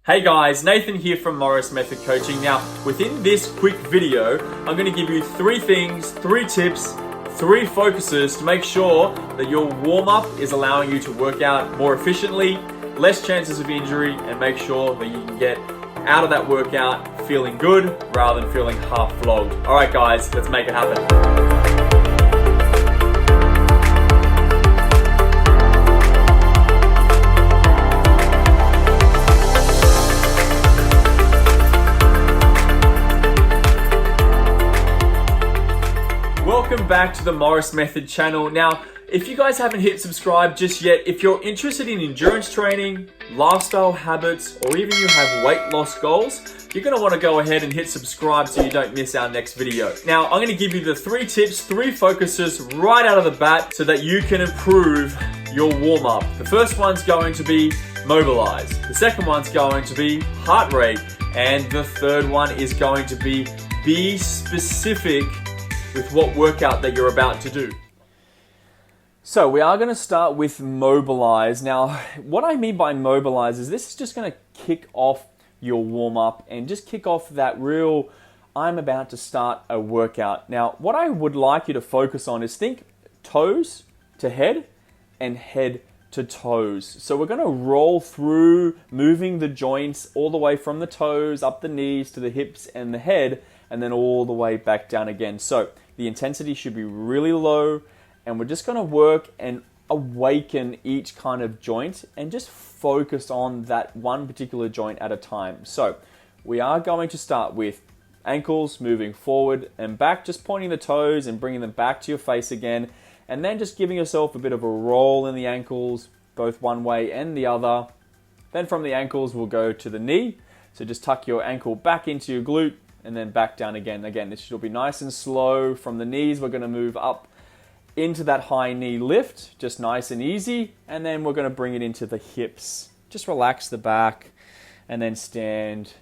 Hey guys, Nathan here from Morris Method Coaching. Now, within this quick video, I'm going to give you 3 things, 3 tips, 3 focuses to make sure that your warm-up is allowing you to work out more efficiently, less chances of injury, and make sure that you can get out of that workout feeling good rather than feeling half flogged. All right guys, let's make it happen. Welcome back to the Morris Method channel. Now, if you guys haven't hit subscribe just yet, if you're interested in endurance training, lifestyle habits, or even you have weight loss goals, you're going to want to go ahead and hit subscribe so you don't miss our next video. Now, I'm going to give you the 3 tips, 3 focuses right out of the bat so that you can improve your warm-up. The first one's going to be mobilize. The second one's going to be heart rate. And the third one is going to be specific with what workout that you're about to do. So we are going to start with mobilize. Now, what I mean by mobilize is this is just going to kick off your warm-up and just kick off that real, I'm about to start a workout. Now, what I would like you to focus on is think toes to head and head to toes. So we're going to roll through moving the joints all the way from the toes up the knees to the hips and the head, and then all the way back down again. So the intensity should be really low, and we're just going to work and awaken each kind of joint and just focus on that one particular joint at a time. So we are going to start with ankles moving forward and back, just pointing the toes and bringing them back to your face again, and then just giving yourself a bit of a roll in the ankles, both one way and the other. Then from the ankles, we'll go to the knee. So just tuck your ankle back into your glute, and then back down again. Again, this should be nice and slow. From the knees, we're going to move up into that high knee lift, just nice and easy. And then we're going to bring it into the hips. Just relax the back and then stand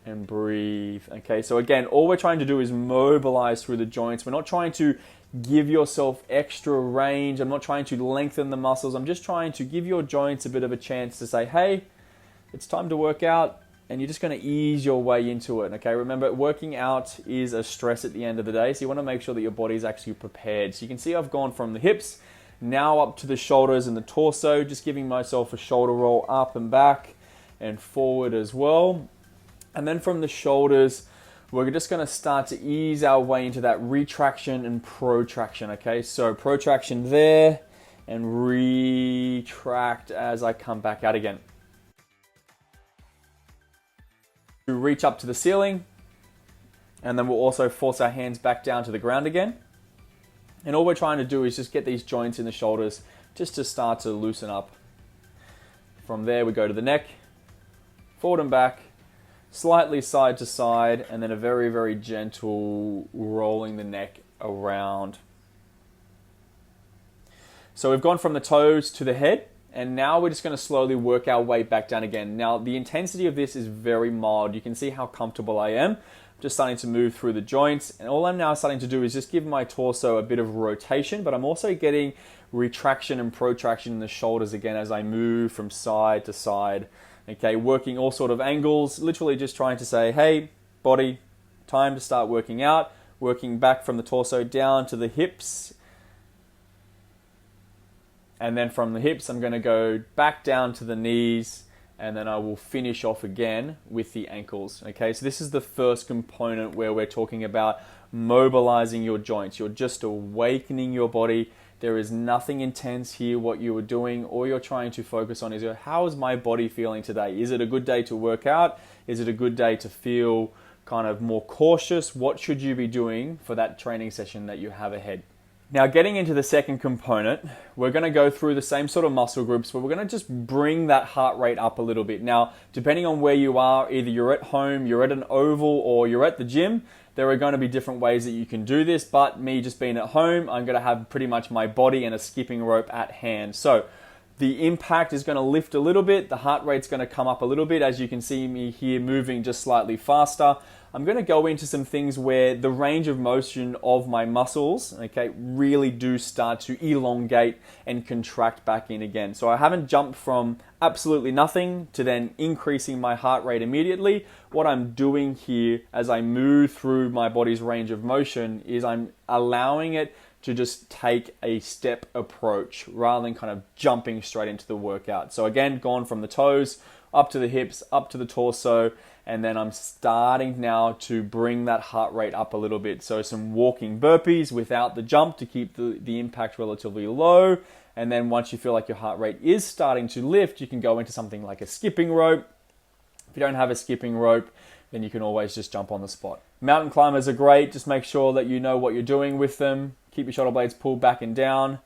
and breathe. Okay, so again, all we're trying to do is mobilize through the joints. We're not trying to give yourself extra range. I'm not trying to lengthen the muscles. I'm just trying to give your joints a bit of a chance to say, hey, it's time to work out. And you're just going to ease your way into it, okay? Remember, working out is a stress at the end of the day, so you want to make sure that your body is actually prepared. So you can see I've gone from the hips, now up to the shoulders and the torso, just giving myself a shoulder roll up and back and forward as well. And then from the shoulders, we're just going to start to ease our way into that retraction and protraction, okay? So protraction there and retract as I come back out again. To reach up to the ceiling, and then we'll also force our hands back down to the ground again. And all we're trying to do is just get these joints in the shoulders just to start to loosen up. From there, we go to the neck, forward and back, slightly side to side, and then a very, very gentle rolling the neck around. So we've gone from the toes to the head. And now we're just going to slowly work our way back down again. Now, the intensity of this is very mild. You can see how comfortable I am. I'm just starting to move through the joints. And all I'm now starting to do is just give my torso a bit of rotation, but I'm also getting retraction and protraction in the shoulders again as I move from side to side. Okay, working all sort of angles, literally just trying to say, hey, body, time to start working out. Working back from the torso down to the hips. And then from the hips, I'm going to go back down to the knees, and then I will finish off again with the ankles. Okay, so this is the first component where we're talking about mobilizing your joints. You're just awakening your body. There is nothing intense here. What you are doing, all you're trying to focus on is, how is my body feeling today? Is it a good day to work out? Is it a good day to feel kind of more cautious? What should you be doing for that training session that you have ahead? Now, getting into the second component, we're going to go through the same sort of muscle groups, but we're going to just bring that heart rate up a little bit. Now, depending on where you are, either you're at home, you're at an oval, or you're at the gym, there are going to be different ways that you can do this, but me just being at home, I'm going to have pretty much my body and a skipping rope at hand. So, the impact is going to lift a little bit. The heart rate's going to come up a little bit. As you can see me here moving just slightly faster. I'm going to go into some things where the range of motion of my muscles, okay, really do start to elongate and contract back in again. So I haven't jumped from absolutely nothing to then increasing my heart rate immediately. What I'm doing here as I move through my body's range of motion is I'm allowing it to just take a step approach rather than kind of jumping straight into the workout. So again, gone from the toes up to the hips, up to the torso, and then I'm starting now to bring that heart rate up a little bit. So some walking burpees without the jump to keep the impact relatively low. And then once you feel like your heart rate is starting to lift, you can go into something like a skipping rope. If you don't have a skipping rope, then you can always just jump on the spot. Mountain climbers are great. Just make sure that you know what you're doing with them. Keep your shoulder blades pulled back and down,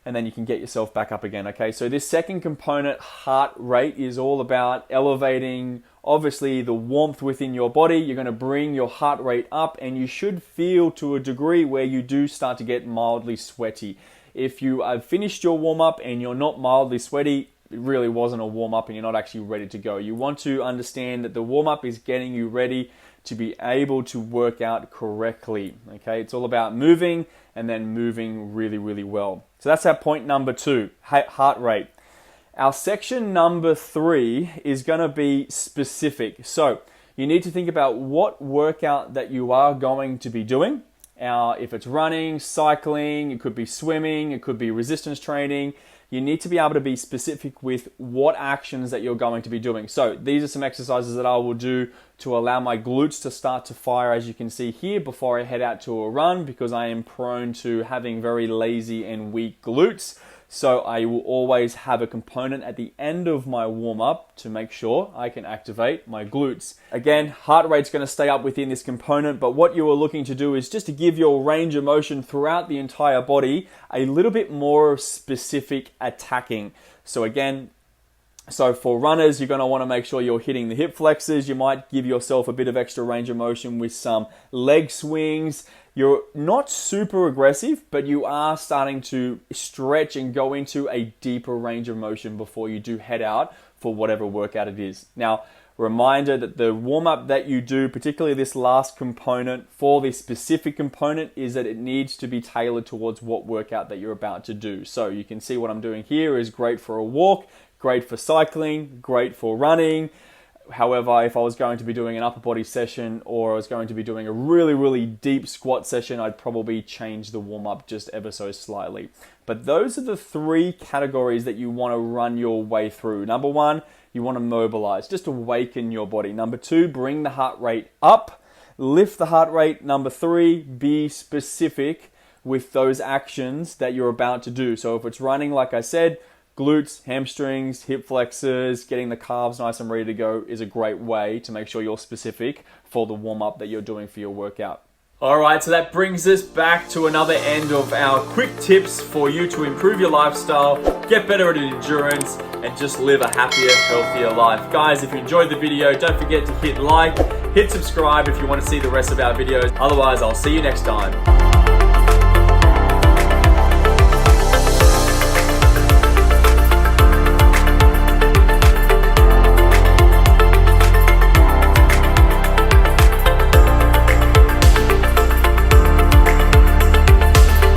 and then you can get yourself back up again, okay? So this second component, heart rate, is all about elevating, obviously, the warmth within your body. You're going to bring your heart rate up, and you should feel to a degree where you do start to get mildly sweaty. If you have finished your warm-up and you're not mildly sweaty, it really wasn't a warm-up and you're not actually ready to go. You want to understand that the warm-up is getting you ready to be able to work out correctly, okay? It's all about moving and then moving really, really well. So that's our point number 2, heart rate. Our section number 3 is going to be specific. So you need to think about what workout that you are going to be doing. If it's running, cycling, it could be swimming, it could be resistance training. You need to be able to be specific with what actions that you're going to be doing. So these are some exercises that I will do to allow my glutes to start to fire, as you can see here, before I head out to a run, because I am prone to having very lazy and weak glutes. So I will always have a component at the end of my warm-up to make sure I can activate my glutes. Again, heart rate's going to stay up within this component, but what you are looking to do is just to give your range of motion throughout the entire body a little bit more specific attacking. So again, for runners, you're going to want to make sure you're hitting the hip flexors. You might give yourself a bit of extra range of motion with some leg swings. You're not super aggressive, but you are starting to stretch and go into a deeper range of motion before you do head out for whatever workout it is. Now, reminder that the warm-up that you do, particularly this last component for this specific component, is that it needs to be tailored towards what workout that you're about to do. So you can see what I'm doing here is great for a walk, great for cycling, great for running. However, if I was going to be doing an upper body session or I was going to be doing a really, really deep squat session, I'd probably change the warm-up just ever so slightly. But those are the 3 categories that you want to run your way through. Number 1, you want to mobilize, just awaken your body. Number 2, bring the heart rate up, lift the heart rate. Number 3, be specific with those actions that you're about to do. So if it's running, like I said, glutes, hamstrings, hip flexors, getting the calves nice and ready to go is a great way to make sure you're specific for the warm-up that you're doing for your workout. Alright, so that brings us back to another end of our quick tips for you to improve your lifestyle, get better at endurance, and just live a happier, healthier life. Guys, if you enjoyed the video, don't forget to hit like, hit subscribe if you want to see the rest of our videos. Otherwise, I'll see you next time.